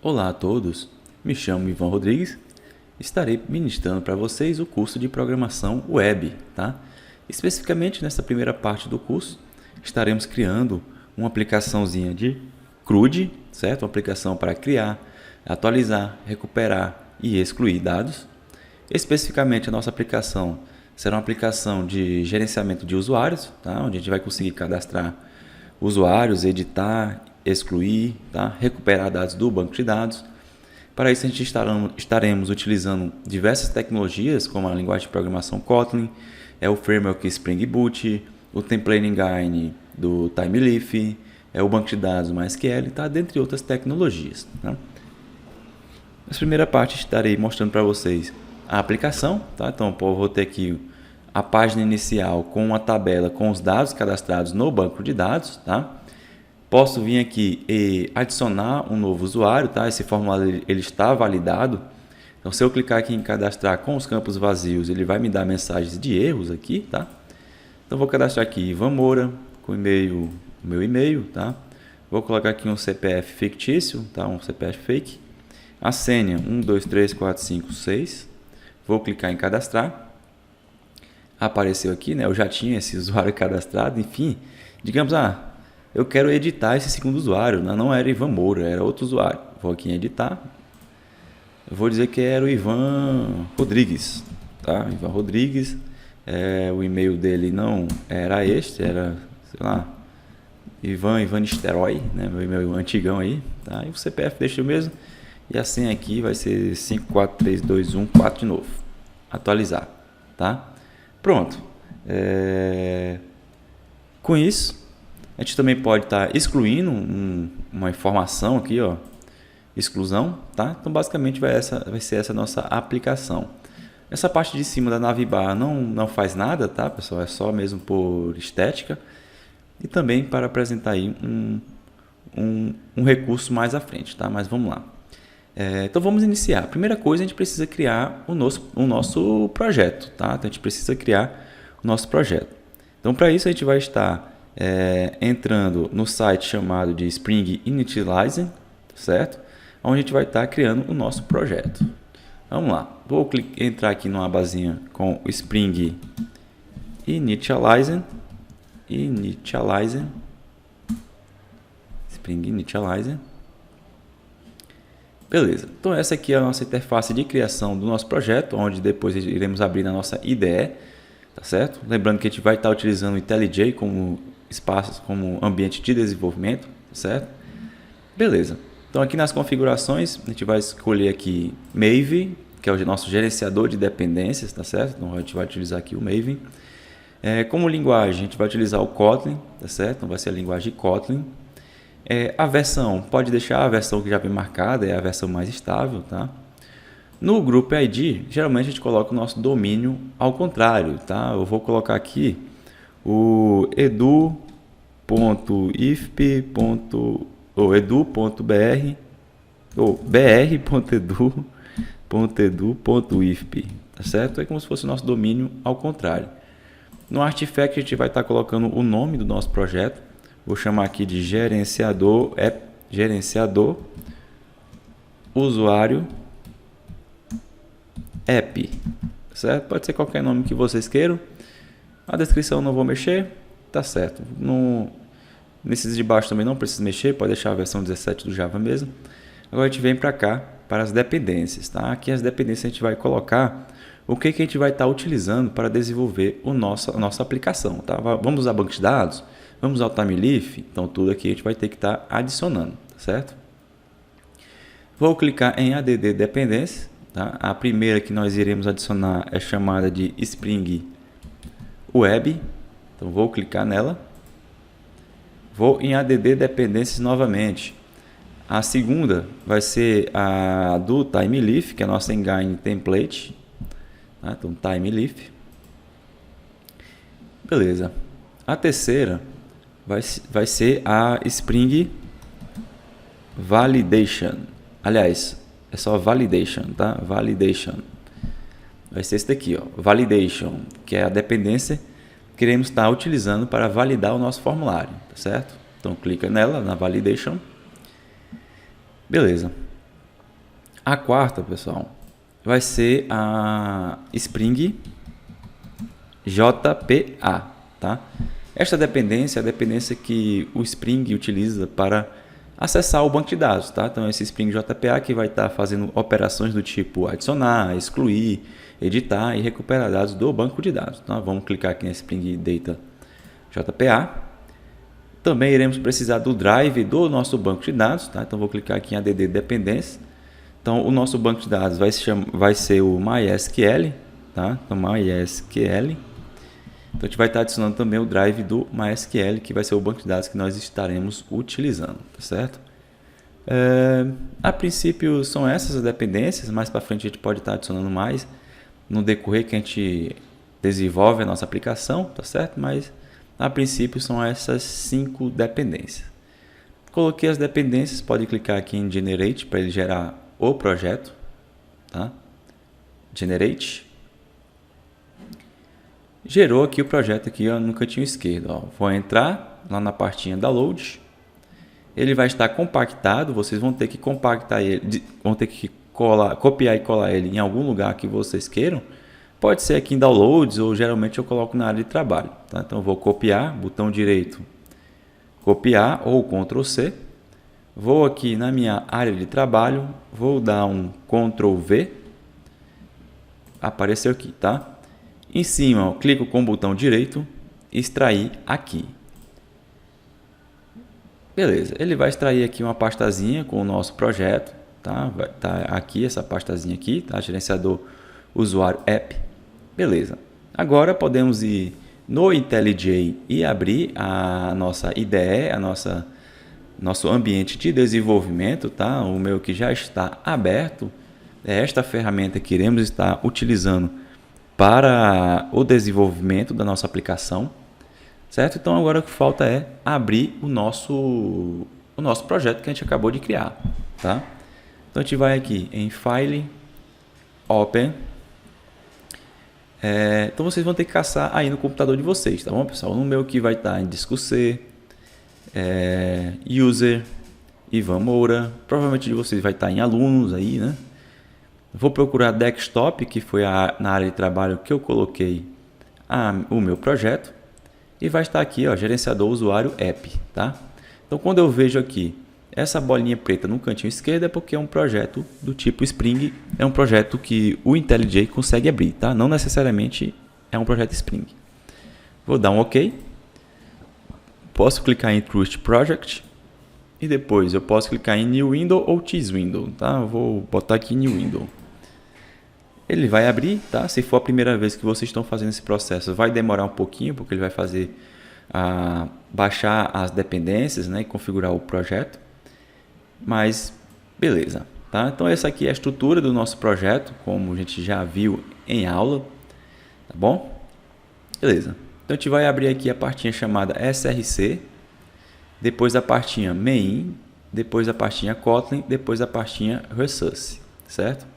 Olá a todos, me chamo Ivan Rodrigues, estarei ministrando para vocês o curso de Programação Web, tá? Especificamente nessa primeira parte do curso, estaremos criando uma aplicaçãozinha de CRUD, certo? Uma aplicação para criar, atualizar, recuperar e excluir dados. Especificamente a nossa aplicação será uma aplicação de gerenciamento de usuários, tá? Onde a gente vai conseguir cadastrar usuários, editar, excluir, tá? Recuperar dados do banco de dados. Para isso a gente estaremos utilizando diversas tecnologias, como a linguagem de programação Kotlin, o framework Spring Boot, o template engine do TimeLeaf, o banco de dados MySQL, tá? Dentre outras tecnologias. Tá? Na primeira parte estarei mostrando para vocês a aplicação, tá? Então eu vou ter aqui a página inicial com uma tabela com os dados cadastrados no banco de dados, tá? Posso vir aqui e adicionar um novo usuário, tá? Esse formulário ele está validado. Então, se eu clicar aqui em cadastrar com os campos vazios, ele vai me dar mensagens de erros aqui, tá? Então, vou cadastrar aqui Ivan Moura com o meu e-mail, tá? Vou colocar aqui um CPF fictício, tá? Um CPF fake. A senha 123456. Vou clicar em cadastrar. Apareceu aqui, né? Eu já tinha esse usuário cadastrado, enfim. Digamos, eu quero editar esse segundo usuário, não era Ivan Moura, era outro usuário. Vou aqui em editar. Eu vou dizer que era o Ivan Rodrigues, tá? Ivan Rodrigues. O e-mail dele não era este, era, sei lá, Ivan Nisteroy, né? Meu e-mail antigão aí, tá? E o CPF deixa o mesmo. E a senha aqui vai ser 543214 de novo. Atualizar, tá? Pronto. Com isso, a gente também pode estar excluindo uma informação aqui, ó, exclusão, tá? Então, basicamente, vai ser essa nossa aplicação. Essa parte de cima da navbar não faz nada, tá, pessoal? É só mesmo por estética e também para apresentar aí um recurso mais à frente, tá? Mas vamos lá. Então, vamos iniciar. Primeira coisa, a gente precisa criar o nosso projeto, tá? Então, a gente precisa criar o nosso projeto. Então, para isso, a gente vai estar entrando no site chamado de Spring Initializing, certo? Onde a gente vai estar criando o nosso projeto. Vamos lá, vou entrar aqui numa abazinha com o Spring Initializing, Spring Initializing. Beleza, então essa aqui é a nossa interface de criação do nosso projeto, onde depois iremos abrir na nossa IDE, tá certo? Lembrando que a gente vai estar utilizando o IntelliJ como espaços, como ambiente de desenvolvimento, certo? Beleza. Então aqui nas configurações a gente vai escolher aqui Maven, que é o nosso gerenciador de dependências, tá certo? Então a gente vai utilizar aqui o Maven. Como linguagem a gente vai utilizar o Kotlin, tá certo? Então vai ser a linguagem Kotlin. A versão, pode deixar a versão que já vem marcada, é a versão mais estável, tá? No Group ID, geralmente a gente coloca o nosso domínio ao contrário, tá? Eu vou colocar aqui o edu.ifp.edu.br ou br.edu.ifp, tá certo? É como se fosse o nosso domínio ao contrário. No Artifact a gente vai estar colocando o nome do nosso projeto. Vou chamar aqui de gerenciador usuário app, certo? Pode ser qualquer nome que vocês queiram. A descrição não vou mexer, tá certo. Nesses de baixo também não precisa mexer, pode deixar a versão 17 do Java mesmo. Agora a gente vem para cá, para as dependências, tá? Aqui as dependências a gente vai colocar o que a gente vai estar utilizando para desenvolver a nossa aplicação, tá? Vamos usar banco de dados, vamos usar o TimeLeaf, então tudo aqui a gente vai ter que estar adicionando, tá certo? Vou clicar em add dependências, tá? A primeira que nós iremos adicionar é chamada de Spring Web, então vou clicar nela. Vou em add dependências novamente. A segunda vai ser a do TimeLeaf, que é a nossa engine template, tá? Então TimeLeaf. Beleza. A terceira vai ser a Spring Validation. Aliás, é só Validation, tá? Validation. Vai ser esse daqui, ó, Validation, que é a dependência que iremos estar utilizando para validar o nosso formulário, tá certo? Então clica nela, na Validation. Beleza. A quarta, pessoal, vai ser a Spring JPA, tá? Esta dependência é a dependência que o Spring utiliza para acessar o banco de dados, tá? Então, esse Spring JPA que vai estar fazendo operações do tipo adicionar, excluir, editar e recuperar dados do banco de dados. Então, vamos clicar aqui em Spring Data JPA. Também iremos precisar do drive do nosso banco de dados, tá? Então, vou clicar aqui em ADD Dependência. Então, o nosso banco de dados vai ser o MySQL, tá? Então, MySQL. Então, a gente vai estar adicionando também o drive do MySQL, que vai ser o banco de dados que nós estaremos utilizando, tá certo? A princípio, são essas as dependências. Mais para frente, a gente pode estar adicionando mais no decorrer que a gente desenvolve a nossa aplicação, tá certo? Mas, a princípio, são essas 5 dependências. Coloquei as dependências, pode clicar aqui em Generate para ele gerar o projeto, tá? Generate. Gerou aqui o projeto aqui, ó, no cantinho esquerdo, ó. Vou entrar lá na partinha Download. Ele vai estar compactado, vocês vão ter que compactar ele, vão ter que copiar e colar ele em algum lugar que vocês queiram. Pode ser aqui em Downloads ou geralmente eu coloco na área de trabalho, tá? Então eu vou copiar, botão direito, copiar ou Ctrl C. Vou aqui na minha área de trabalho, vou dar um Ctrl V, apareceu aqui, tá? Em cima, eu clico com o botão direito, extrair aqui. Beleza, ele vai extrair aqui uma pastazinha com o nosso projeto, tá? Vai estar aqui essa pastazinha aqui, tá? Gerenciador usuário app. Beleza. Agora podemos ir no IntelliJ e abrir a nossa IDE, nosso ambiente de desenvolvimento, tá? O meu que já está aberto. É esta ferramenta que iremos estar utilizando para o desenvolvimento da nossa aplicação, certo? Então agora o que falta é abrir o nosso projeto que a gente acabou de criar, tá? Então a gente vai aqui em File, Open. Então vocês vão ter que caçar aí no computador de vocês, tá bom, pessoal? No meu que vai estar em disco C, User, Ivan Moura, provavelmente de vocês vai estar em alunos aí, né? Vou procurar Desktop, que foi na área de trabalho que eu coloquei o meu projeto. E vai estar aqui, ó, gerenciador usuário app, tá? Então, quando eu vejo aqui essa bolinha preta no cantinho esquerdo, é porque é um projeto do tipo Spring. É um projeto que o IntelliJ consegue abrir, tá? Não necessariamente é um projeto Spring. Vou dar um OK. Posso clicar em Trust Project. E depois eu posso clicar em New Window ou Choose Window, tá? Eu vou botar aqui New Window. Ele vai abrir, tá? Se for a primeira vez que vocês estão fazendo esse processo, vai demorar um pouquinho, porque ele vai fazer baixar as dependências, né, e configurar o projeto. Mas beleza, tá? Então essa aqui é a estrutura do nosso projeto, como a gente já viu em aula, tá bom? Beleza. Então a gente vai abrir aqui a partinha chamada SRC, depois a partinha Main, depois a partinha Kotlin, depois a partinha Resource, certo?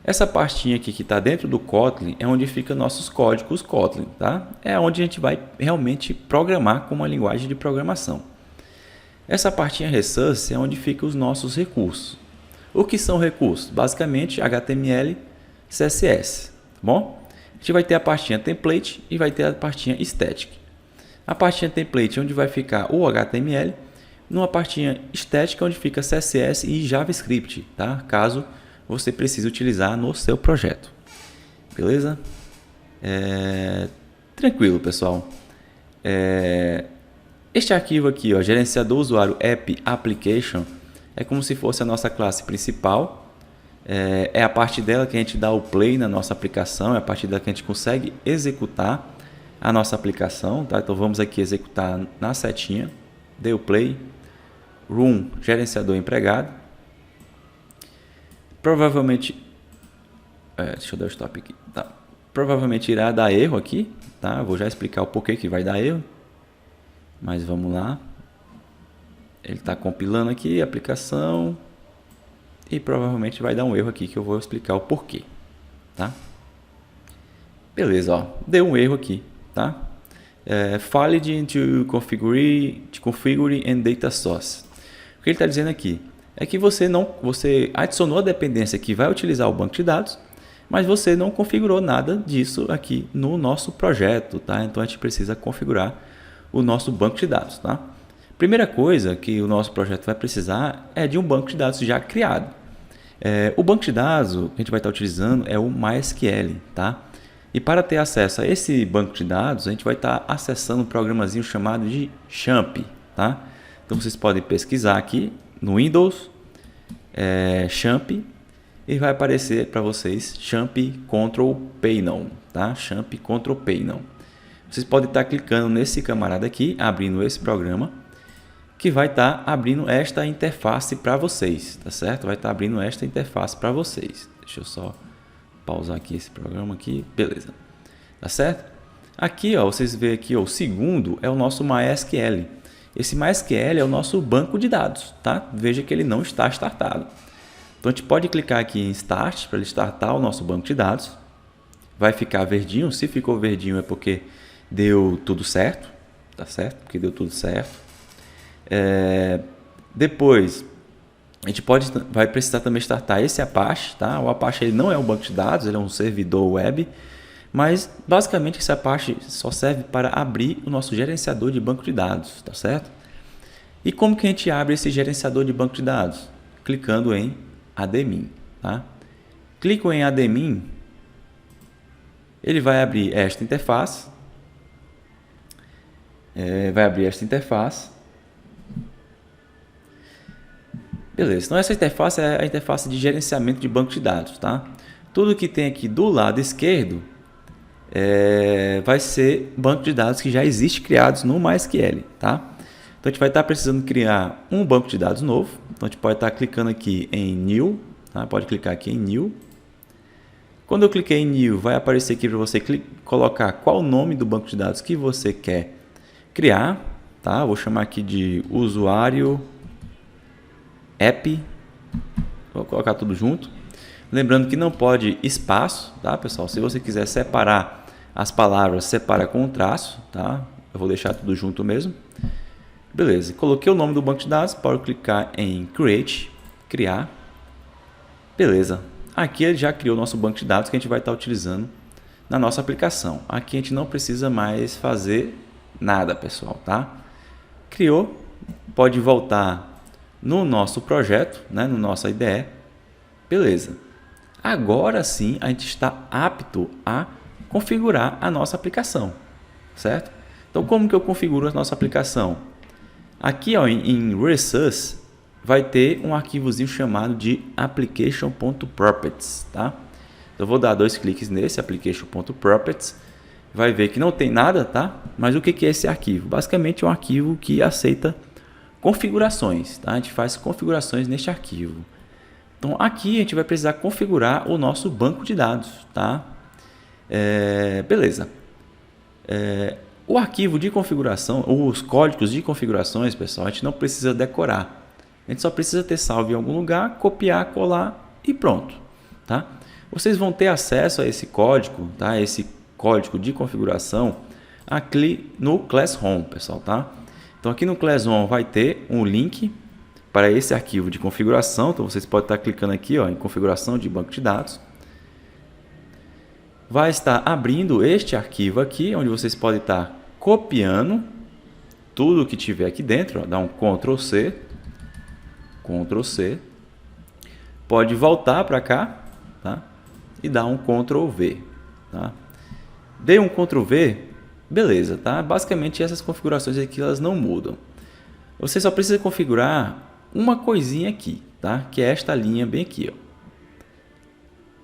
Essa pastinha aqui que está dentro do Kotlin é onde ficam nossos códigos Kotlin, tá? É onde a gente vai realmente programar com uma linguagem de programação. Essa partinha Resource é onde ficam os nossos recursos. O que são recursos? Basicamente HTML, CSS, tá bom? A gente vai ter a pastinha Template e vai ter a pastinha Static. A pastinha Template é onde vai ficar o HTML, numa pastinha Static onde fica CSS e JavaScript, tá? Caso você precisa utilizar no seu projeto. Beleza? Tranquilo, pessoal. Este arquivo aqui, ó, gerenciador usuário app application, é como se fosse a nossa classe principal. É a parte dela que a gente dá o play na nossa aplicação, é a partir dela que a gente consegue executar a nossa aplicação, tá? Então vamos aqui executar na setinha, dê o play, run, gerenciador empregado. Provavelmente, deixa eu dar o stop aqui, tá? Provavelmente irá dar erro aqui, tá? Vou já explicar o porquê que vai dar erro, mas vamos lá. Ele está compilando aqui a aplicação e provavelmente vai dar um erro aqui que eu vou explicar o porquê, tá? Beleza, ó, deu um erro aqui, tá? Failed to configure and data source. O que ele está dizendo aqui? é que você adicionou a dependência que vai utilizar o banco de dados, mas você não configurou nada disso aqui no nosso projeto, tá? Então a gente precisa configurar o nosso banco de dados, tá? Primeira coisa que o nosso projeto vai precisar é de um banco de dados já criado. O banco de dados que a gente vai estar utilizando é o MySQL, tá? E para ter acesso a esse banco de dados, a gente vai estar acessando um programazinho chamado de XAMPP, tá? Então vocês podem pesquisar aqui no Windows, XAMPP, e vai aparecer para vocês XAMPP Control Panel, tá? XAMPP Control Panel. Vocês podem estar clicando nesse camarada aqui, abrindo esse programa, que vai estar abrindo esta interface para vocês, tá certo? Vai estar abrindo esta interface para vocês. Deixa eu só pausar aqui esse programa aqui, beleza? Tá certo? Aqui, ó, vocês veem aqui, ó, o segundo é o nosso MySQL. Esse MySQL é o nosso banco de dados, tá? Veja que ele não está startado. Então a gente pode clicar aqui em Start para ele startar o nosso banco de dados. Vai ficar verdinho. Se ficou verdinho é porque deu tudo certo, tá certo? Porque deu tudo certo. Depois a gente vai precisar também startar esse Apache, tá? O Apache ele não é um banco de dados, ele é um servidor web, mas basicamente esse Apache só serve para abrir o nosso gerenciador de banco de dados, tá certo? E como que a gente abre esse gerenciador de banco de dados? Clicando em admin, tá? Clico em admin, ele vai abrir esta interface, Beleza, então essa interface é a interface de gerenciamento de banco de dados, tá? Tudo que tem aqui do lado esquerdo vai ser banco de dados que já existe criados no MySQL, tá? Então a gente vai estar precisando criar um banco de dados novo. Então a gente pode estar clicando aqui em New, tá? Pode clicar aqui em New. Quando eu cliquei em New, vai aparecer aqui para você colocar qual o nome do banco de dados que você quer criar, tá? Vou chamar aqui de usuário app, vou colocar tudo junto. Lembrando que não pode espaço, tá, pessoal? Se você quiser separar as palavras, separa com um traço, tá? Eu vou deixar tudo junto mesmo. Beleza, coloquei o nome do banco de dados, pode clicar em Create, criar. Beleza, aqui ele já criou o nosso banco de dados que a gente vai estar utilizando na nossa aplicação. Aqui a gente não precisa mais fazer nada, pessoal, tá? Criou, pode voltar no nosso projeto, né, no nosso IDE. Beleza. Agora sim a gente está apto a configurar a nossa aplicação, certo? Então como que eu configuro a nossa aplicação? Aqui, ó, em Resource vai ter um arquivozinho chamado de application.properties, tá? Eu vou dar 2 cliques nesse application.properties, vai ver que não tem nada, tá? Mas o que é esse arquivo? Basicamente é um arquivo que aceita configurações, tá? A gente faz configurações neste arquivo. Então aqui a gente vai precisar configurar o nosso banco de dados, tá? Beleza. O arquivo de configuração, os códigos de configurações, pessoal, a gente não precisa decorar. A gente só precisa ter salvo em algum lugar, copiar, colar e pronto, tá? Vocês vão ter acesso a esse código, tá? Esse código de configuração aqui no Classroom, pessoal, tá? Então aqui no Classroom vai ter um link para esse arquivo de configuração. Então vocês podem estar clicando aqui, ó, em configuração de banco de dados. Vai estar abrindo este arquivo aqui, onde vocês podem estar copiando tudo que tiver aqui dentro, ó, dá um Ctrl C, pode voltar para cá, tá? E dar um Ctrl V, tá? Dei um Ctrl V, beleza, tá? Basicamente essas configurações aqui elas não mudam. Você só precisa configurar uma coisinha aqui, tá? Que é esta linha bem aqui, ó.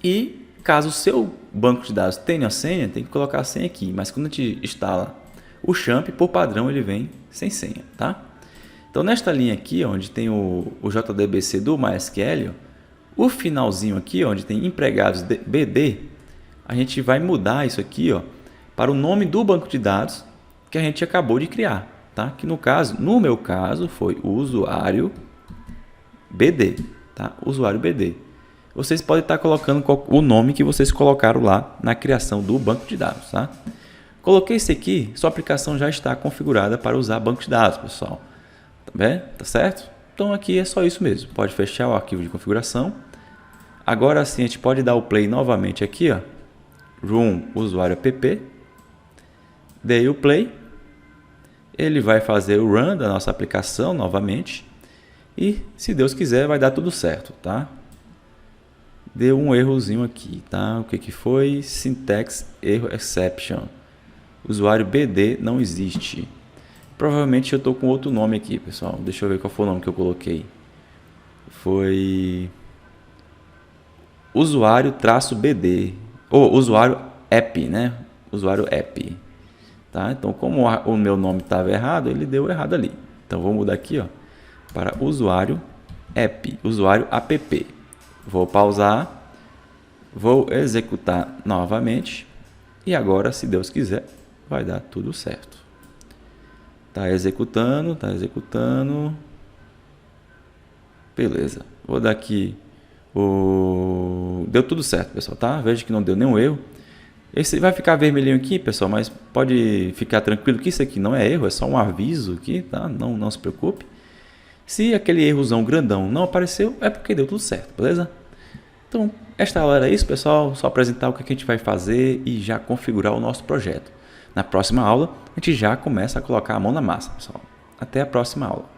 E caso o seu banco de dados tenha senha, tem que colocar a senha aqui. Mas quando a gente instala o XAMPP, por padrão ele vem sem senha, tá? Então nesta linha aqui, onde tem o JDBC do MySQL, ó, o finalzinho aqui, onde tem empregados BD, a gente vai mudar isso aqui, ó, para o nome do banco de dados que a gente acabou de criar, tá? Que no meu caso foi o usuário BD, tá? Usuário BD. Vocês podem estar colocando o nome que vocês colocaram lá na criação do banco de dados, tá? Coloquei esse aqui, sua aplicação já está configurada para usar banco de dados, pessoal. Tá bem? Tá certo? Então aqui é só isso mesmo. Pode fechar o arquivo de configuração. Agora sim a gente pode dar o play novamente aqui, ó. Room usuário app. Dei o play. Ele vai fazer o run da nossa aplicação novamente. E se Deus quiser vai dar tudo certo, tá? Deu um errozinho aqui, tá? O que que foi? Syntax erro exception. Usuário BD não existe. Provavelmente eu estou com outro nome aqui, pessoal. Deixa eu ver qual foi o nome que eu coloquei. Foi usuário-BD. Ou usuário app, né? Usuário app. Tá? Então, como o meu nome estava errado, ele deu errado ali. Então, vou mudar aqui, ó, para usuário app, usuário app. Vou pausar. Vou executar novamente. E agora, se Deus quiser, vai dar tudo certo. Tá executando, tá executando. Beleza. Vou dar aqui o... Deu tudo certo, pessoal, tá? Veja que não deu nenhum erro. Esse vai ficar vermelhinho aqui, pessoal, mas pode ficar tranquilo que isso aqui não é erro, é só um aviso aqui, tá? Não se preocupe. Se aquele errozão grandão não apareceu, é porque deu tudo certo, beleza? Então, esta aula era isso, pessoal. Só apresentar o que a gente vai fazer e já configurar o nosso projeto. Na próxima aula, a gente já começa a colocar a mão na massa, pessoal. Até a próxima aula.